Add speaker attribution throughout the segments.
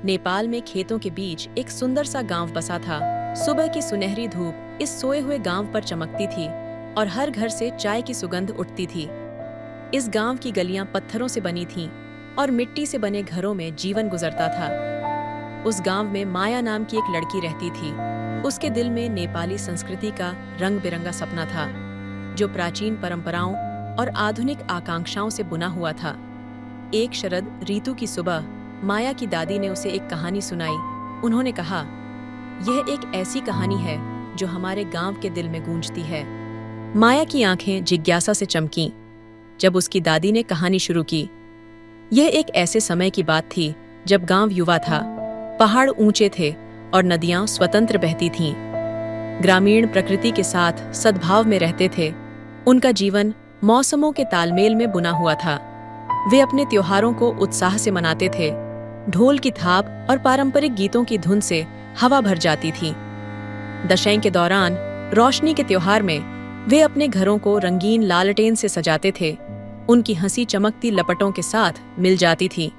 Speaker 1: नेपाल में खेतों के बीच एक सुंदर सा गांव बसा था। सुबह की सुनहरी धूप इस सोए हुए गांव पर चमकती थी और हर घर से चाय की सुगंध उठती थी। इस गांव की गलियां पत्थरों से बनी थीं और मिट्टी से बने घरों में जीवन गुजरता था। उस गांव में माया नाम की एक लड़की रहती थी। उसके दिल में नेपाली संस्कृति का रंग बिरंगा सपना था, जो प्राचीन परंपराओं और आधुनिक आकांक्षाओं से बुना हुआ था। एक शरद ऋतु की सुबह माया की दादी ने उसे एक कहानी सुनाई। उन्होंने कहा, यह एक ऐसी कहानी है जो हमारे गांव के दिल में गूंजती है। माया की आंखें जिज्ञासा से चमकीं जब उसकी दादी ने कहानी शुरू की। यह एक ऐसे समय की बात थी जब गांव युवा था, पहाड़ ऊंचे थे और नदियां स्वतंत्र बहती थीं। ग्रामीण प्रकृति के साथ सद्भाव में रहते थे। उनका जीवन मौसमों के तालमेल में बुना हुआ था। वे अपने त्योहारों को उत्साह से मनाते थे। ढोल की थाप और पारंपरिक गीतों की धुन से हवा भर जाती थी। दशैं के दौरान रोशनी के त्योहार में वे अपने घरों को रंगीन लालटेन से सजाते थे। उनकी हंसी चमकती लपटों के साथ मिल जाती थी।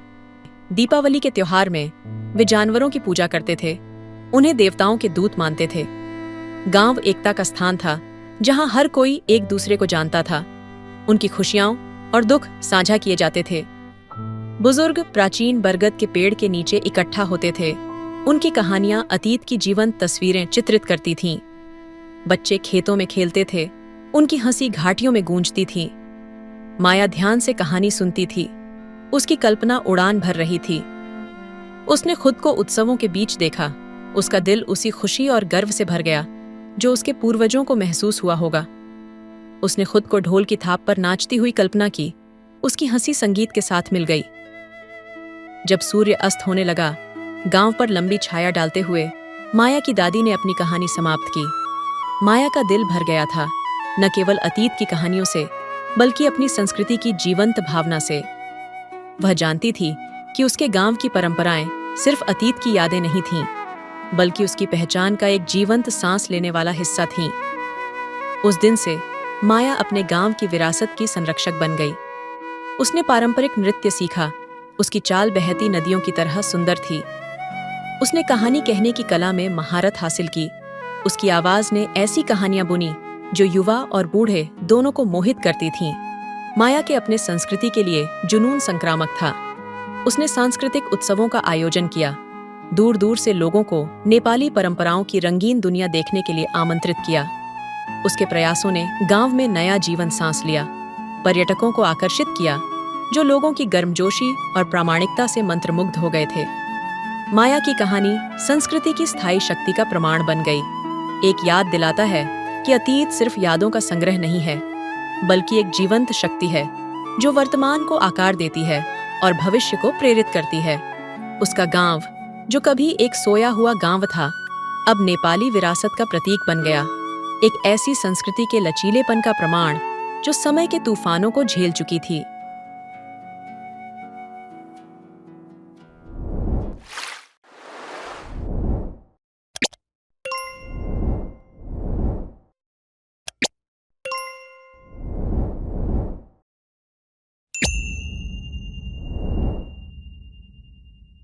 Speaker 1: दीपावली के त्योहार में वे जानवरों की पूजा करते थे, उन्हें देवताओं के दूत मानते थे। गांव एकता का स्थान था, जहां हर कोई एक दूसरे को जानता था। उनकी खुशियां और दुख साझा किए जाते थे। बुजुर्ग प्राचीन बरगद के पेड़ के नीचे इकट्ठा होते थे। उनकी कहानियां अतीत की जीवंत तस्वीरें चित्रित करती थीं। बच्चे खेतों में खेलते थे, उनकी हंसी घाटियों में गूंजती थी। माया ध्यान से कहानी सुनती थी। उसकी कल्पना उड़ान भर रही थी। उसने खुद को उत्सवों के बीच देखा। उसका दिल उसी खुशी और गर्व से भर गया जो उसके पूर्वजों को महसूस हुआ होगा। उसने खुद को ढोल की थाप पर नाचती हुई कल्पना की। उसकी हंसी संगीत के साथ मिल गई। जब सूर्य अस्त होने लगा, गांव पर लंबी छाया डालते हुए माया की दादी ने अपनी कहानी समाप्त की। माया का दिल भर गया था, न केवल अतीत की कहानियों से, बल्कि अपनी संस्कृति की जीवंत भावना से। वह जानती थी कि उसके गांव की परंपराएं सिर्फ अतीत की यादें नहीं थीं, बल्कि उसकी पहचान का एक जीवंत सांस लेने वाला हिस्सा थीं। उस दिन से माया अपने गांव की विरासत की संरक्षक बन गई। उसने पारंपरिक नृत्य सीखा। उसकी चाल बहती नदियों की तरह सुंदर थी। उसने कहानी कहने की कला में महारत हासिल की। उसकी आवाज ने ऐसी कहानियां बुनी जो युवा और बूढ़े दोनों को मोहित करती थीं। माया के अपने संस्कृति के लिए जुनून संक्रामक था। उसने सांस्कृतिक उत्सवों का आयोजन किया। दूर दूर से लोगों को नेपाली परंपराओं की रंगीन दुनिया देखने के लिए आमंत्रित किया। उसके प्रयासों ने गांव में नया जीवन सांस लिया, पर्यटकों को आकर्षित किया, जो लोगों की गर्मजोशी और प्रामाणिकता से मंत्रमुग्ध हो गए थे। माया की कहानी संस्कृति की स्थायी शक्ति का प्रमाण बन गई। एक याद दिलाता है कि अतीत सिर्फ यादों का संग्रह नहीं है, बल्कि एक जीवंत शक्ति है जो वर्तमान को आकार देती है और भविष्य को प्रेरित करती है। उसका गांव, जो कभी एक सोया हुआ गांव था, अब नेपाली विरासत का प्रतीक बन गया। एक ऐसी संस्कृति के लचीलेपन का प्रमाण जो समय के तूफानों को झेल चुकी थी।